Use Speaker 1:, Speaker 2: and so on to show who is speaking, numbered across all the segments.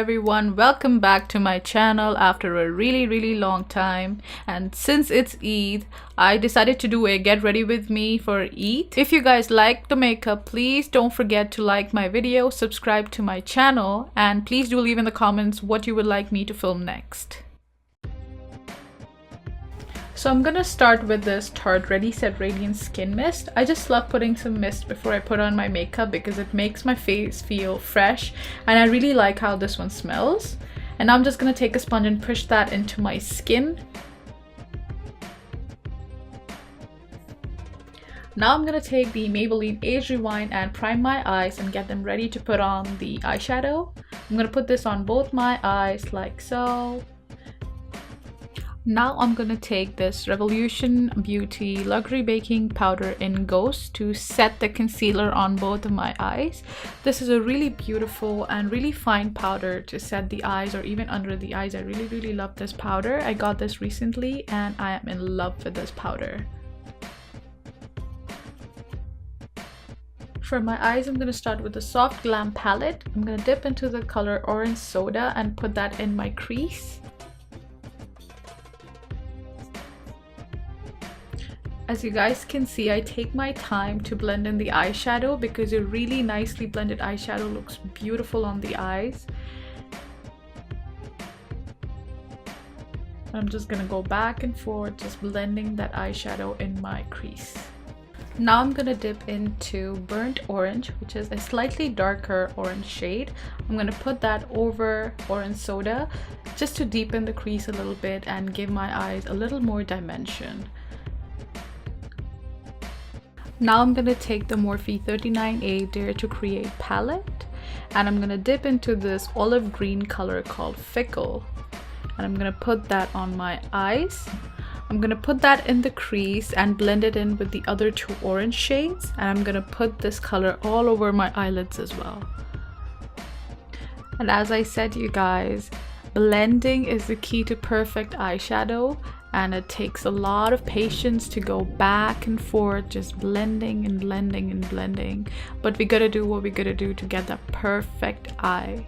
Speaker 1: everyone, welcome back to my channel after a really long time. And since it's Eid, I decided to do a get ready with me for Eid. If you guys like the makeup, please don't forget to like my video, subscribe to my channel, and please do leave in the comments what you would like me to film next. So I'm gonna start with this Tarte Ready Set Radiant Skin Mist. I just love putting some mist before I put on my makeup because it makes my face feel fresh, and I really like how this one smells. And now I'm just gonna take a sponge and push that into my skin. Now I'm gonna take the Maybelline Age Rewind and prime my eyes and get them ready to put on the eyeshadow. I'm gonna put this on both my eyes like so. Now I'm gonna take this Revolution Beauty Luxury Baking Powder in Ghost to set the concealer on both of my eyes. This is a really beautiful and really fine powder to set the eyes or even under the eyes. I really love this powder. I got this recently and I am in love with this powder. For my eyes, I'm gonna start with the Soft Glam palette. I'm gonna dip into the color Orange Soda and put that in my crease. As you guys can see, I take my time to blend in the eyeshadow because a really nicely blended eyeshadow looks beautiful on the eyes. I'm just gonna go back and forth, just blending that eyeshadow in my crease. Now I'm gonna dip into Burnt Orange, which is a slightly darker orange shade. I'm gonna put that over Orange Soda just to deepen the crease a little bit and give my eyes a little more dimension. Now I'm gonna take the Morphe 39A Dare to Create palette and I'm gonna dip into this olive green color called Fickle, and I'm gonna put that on my eyes. I'm gonna put that in the crease and blend it in with the other two orange shades, and I'm gonna put this color all over my eyelids as well. And as I said, you guys, blending is the key to perfect eyeshadow, and it takes a lot of patience to go back and forth, just blending and blending and blending. But we gotta do what we gotta do to get that perfect eye.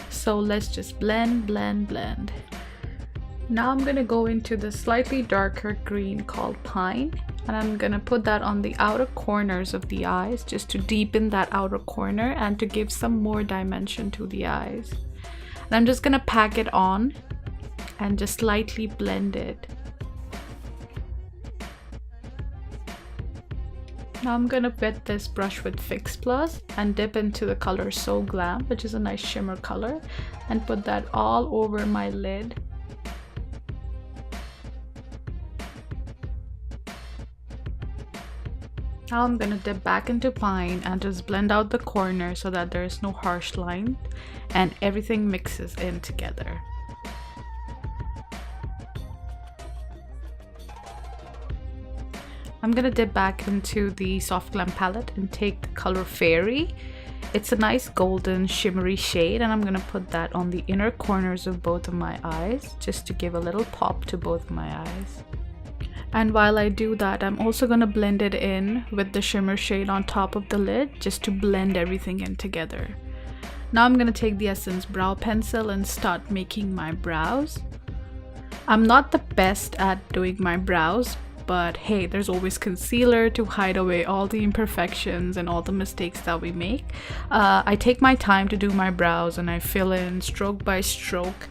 Speaker 1: So let's just blend. Now I'm gonna go into the slightly darker green called Pine, and I'm gonna put that on the outer corners of the eyes just to deepen that outer corner and to give some more dimension to the eyes. And I'm just gonna pack it on and just slightly blend it. Now I'm gonna wet this brush with Fix Plus and dip into the color So Glam, which is a nice shimmer color, and put that all over my lid. Now I'm gonna dip back into Pine and just blend out the corner so that there is no harsh line and everything mixes in together. I'm gonna dip back into the Soft Glam palette and take the color Fairy. It's a nice golden shimmery shade, and I'm gonna put that on the inner corners of both of my eyes just to give a little pop to both of my eyes. And while I do that, I'm also gonna blend it in with the shimmer shade on top of the lid just to blend everything in together. Now I'm gonna take the Essence brow pencil and start making my brows. I'm not the best at doing my brows, but hey, there's always concealer to hide away all the imperfections and all the mistakes that we make. I take my time to do my brows and I fill in stroke by stroke.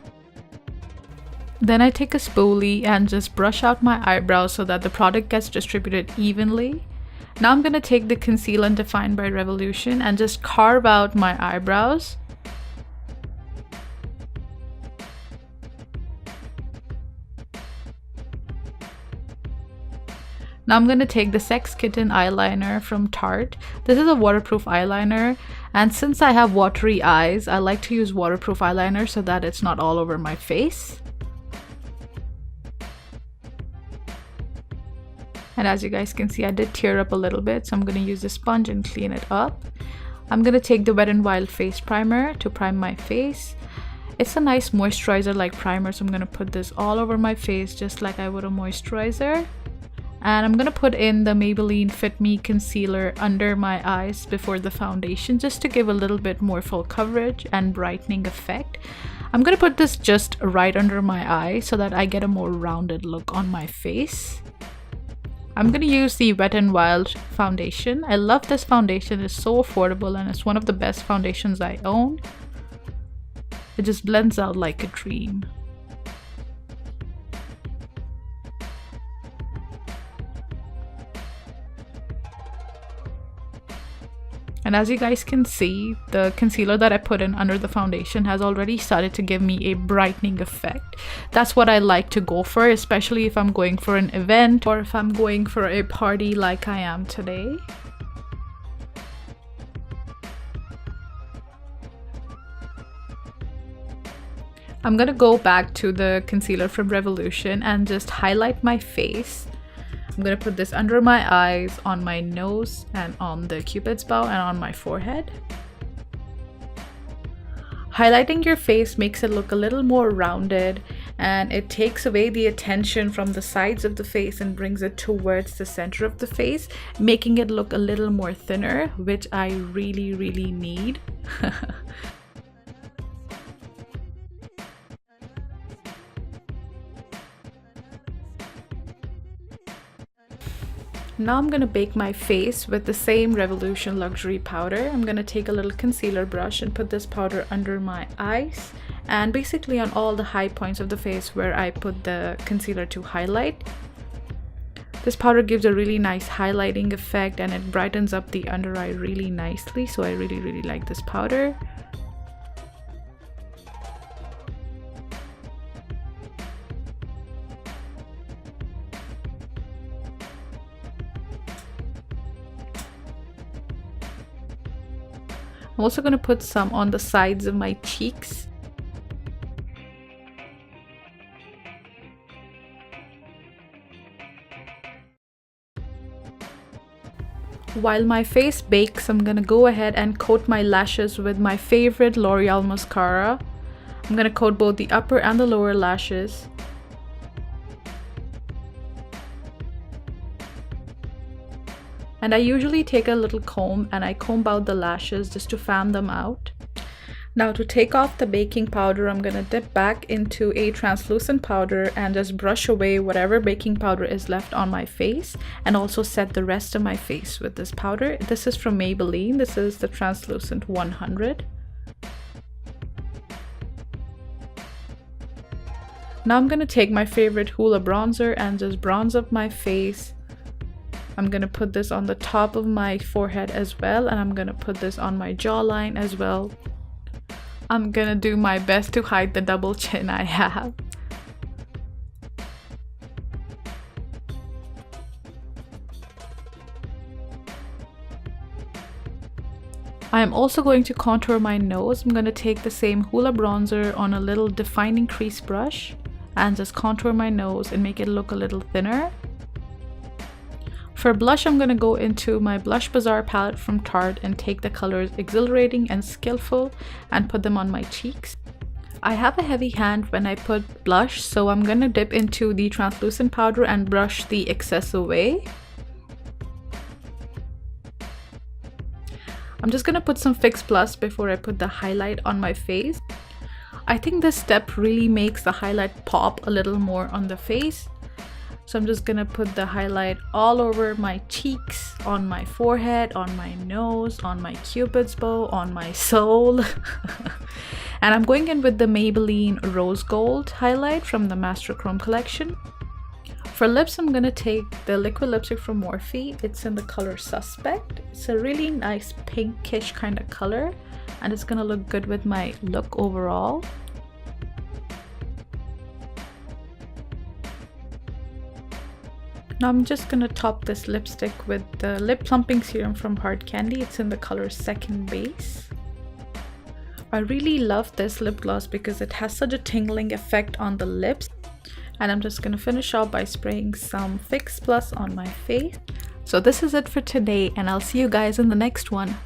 Speaker 1: Then I take a spoolie and just brush out my eyebrows so that the product gets distributed evenly. Now I'm gonna take the Conceal and Define by Revolution and just carve out my eyebrows. Now I'm going to take the Sex Kitten eyeliner from Tarte. This is a waterproof eyeliner, and since I have watery eyes, I like to use waterproof eyeliner so that it's not all over my face. And as you guys can see, I did tear up a little bit, so I'm going to use a sponge and clean it up. I'm going to take the Wet n Wild face primer to prime my face. It's a nice moisturizer like primer, so I'm going to put this all over my face just like I would a moisturizer. And I'm gonna put in the Maybelline Fit Me concealer under my eyes before the foundation, just to give a little bit more full coverage and brightening effect. I'm gonna put this just right under my eye so that I get a more rounded look on my face. I'm gonna use the Wet n Wild foundation. I love this foundation. It's so affordable and it's one of the best foundations I own. It just blends out like a dream. And as you guys can see, the concealer that I put in under the foundation has already started to give me a brightening effect. That's what I like to go for, especially if I'm going for an event or if I'm going for a party like I am today. I'm gonna go back to the concealer from Revolution and just highlight my face. I'm gonna put this under my eyes, on my nose, and on the cupid's bow, and on my forehead. Highlighting your face makes it look a little more rounded, and it takes away the attention from the sides of the face and brings it towards the center of the face, making it look a little more thinner, which I really need. Now I'm gonna bake my face with the same Revolution Luxury powder. I'm gonna take a little concealer brush and put this powder under my eyes and basically on all the high points of the face where I put the concealer to highlight. This powder gives a really nice highlighting effect and it brightens up the under eye really nicely, so I really like this powder. I'm also going to put some on the sides of my cheeks. While my face bakes, I'm going to go ahead and coat my lashes with my favorite L'Oreal mascara. I'm going to coat both the upper and the lower lashes. And I usually take a little comb and I comb out the lashes just to fan them out. Now to take off the baking powder, I'm going to dip back into a translucent powder and just brush away whatever baking powder is left on my face, and also set the rest of my face with this powder. This is from Maybelline. This is the translucent 100. Now I'm going to take my favorite Hoola bronzer and just bronze up my face. I'm going to put this on the top of my forehead as well, and I'm going to put this on my jawline as well. I'm going to do my best to hide the double chin I have. I am also going to contour my nose. I'm going to take the same Hoola bronzer on a little defining crease brush and just contour my nose and make it look a little thinner. For blush, I'm going to go into my Blush Bazaar palette from Tarte and take the colors Exhilarating and Skillful and put them on my cheeks. I have a heavy hand when I put blush, so I'm going to dip into the translucent powder and brush the excess away. I'm just going to put some Fix Plus before I put the highlight on my face. I think this step really makes the highlight pop a little more on the face. So I'm just gonna put the highlight all over my cheeks, on my forehead, on my nose, on my cupid's bow, on my soul. And I'm going in with the Maybelline Rose Gold highlight from the mascaRA collection. For lips, I'm gonna take the liquid lipstick from Morphe. It's in the color Suspect. It's a really nice pinkish kind of color, and it's gonna look good with my look overall. Now I'm just gonna top this lipstick with the lip plumping serum from Hard Candy. It's in the color Second Base. I really love this lip gloss because it has such a tingling effect on the lips. And I'm just gonna finish off by spraying some Fix Plus on my face. So this is it for today, and I'll see you guys in the next one.